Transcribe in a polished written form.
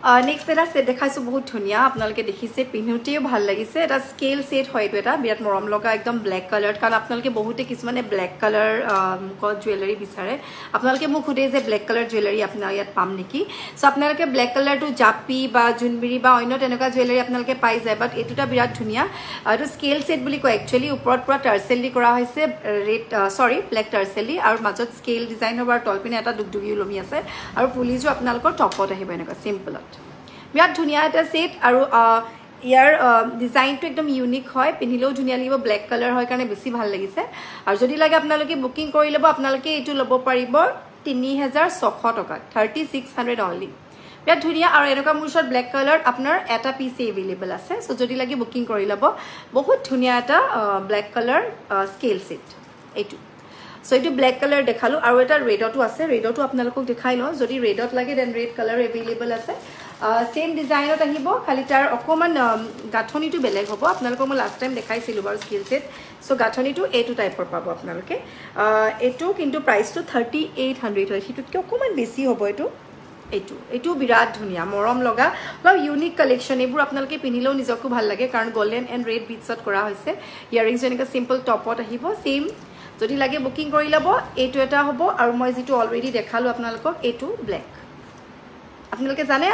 next এটা set দেখাইছো বহুত ধুনিয়া আপোনালোকে দেখিছে পিনুতেও ভাল লাগিছে এটা স্কেল সেট হয় এটা বিৰাট মৰম লগা একদম ব্ল্যাক কালাৰ কাৰণ আপোনালোকে বহুতে কিছুমানে ব্ল্যাক কালাৰ জুৱেলাৰী বিচাৰে আপোনালোকে মোক খুদে যে ব্ল্যাক কালাৰ জুৱেলাৰী আপোনাৰ ইয়াত পাম নেকি সো আপোনালোকে ব্ল্যাক কালাৰটো জাপি বা জুনবিৰি বা অন্য তেনেকা জুৱেলাৰী আপোনালোকে পাই যায় বাট এটোটা বিৰাট ধুনিয়া আৰু স্কেল সেট বুলি কয় একচুয়ালি ওপৰত পুৰা টাৰ্সেলি কৰা হৈছে ৰেড সৰি ব্ল্যাক টাৰ্সেলি আৰু মাজত স্কেল ডিজাইন হ'ব আৰু তলপিনে এটা দুগদুগি ওলমি আছে আৰু পুলিজো আপোনালোকৰ টপত আহিব এনেকা সিম্পলত বিৰাট ধুনিয়া এটা সেট আৰু ইয়াৰ ডিজাইনটো একদম ইউনিক হয় পিনিলেও ধুনিয়া লাগিব ব্ল্যাক কালাৰ হয় কাৰণে বেছি ভাল লাগিছে আৰু যদি লাগে আপোনালোকে বুকিং কৰি লব আপোনালোকে এটো লব পাৰিব 3600 টকা 3600 অনলি বিৰাট ধুনিয়া আৰু এনেকা মুছত ব্ল্যাক কালাৰ আপোনাৰ এটা পিস এভেইলেবল আছে সো যদি লাগে বুকিং কৰি লব বহুত ধুনিয়া এটা ব্ল্যাক কালাৰ স্কেল সেট এটো সো এটো ব্ল্যাক কালাৰ দেখালো আৰু এটা ৰেডটো আছে ৰেডটো আপোনালোকক দেখাই লও যদি ৰেডত লাগে দেন ৰেড কালাৰ এভেইলেবল আছে সেম ডিজাইনত আহিব খালি তাৰ অকমান গাঠনিটো বেলেগ হ'ব আপোনালোকক মই লাষ্ট টাইম দেখাইছিলো বাৰু স্কেল সেট সো গাঠনিটো এটো টাইপৰ পাব আপোনালোকে এটো কিন্তু প্ৰাইসটো 3800 হয় হিটুতকৈ অকমান বেছি হ'ব এটো বিৰাট ধুনিয়া মৰম লগা অলপ ইউনিক কালেকশন এবোৰ আপোনালোকে পিনিলেও নিজকো ভাল লাগে কাৰণ গোল্ডেন এন্ড ৰেড বিটছত কৰা হৈছে ইয়াৰিংছ এনেকা সিম্পল টপত আহিব সেম যদি লাগে বুকিং কৰি লব এটো এটা হ'ব আৰু মই যেটো অলৰেডি দেখালো আপোনালোকক এটো ব্ল্যাক আপোনালোকে জানে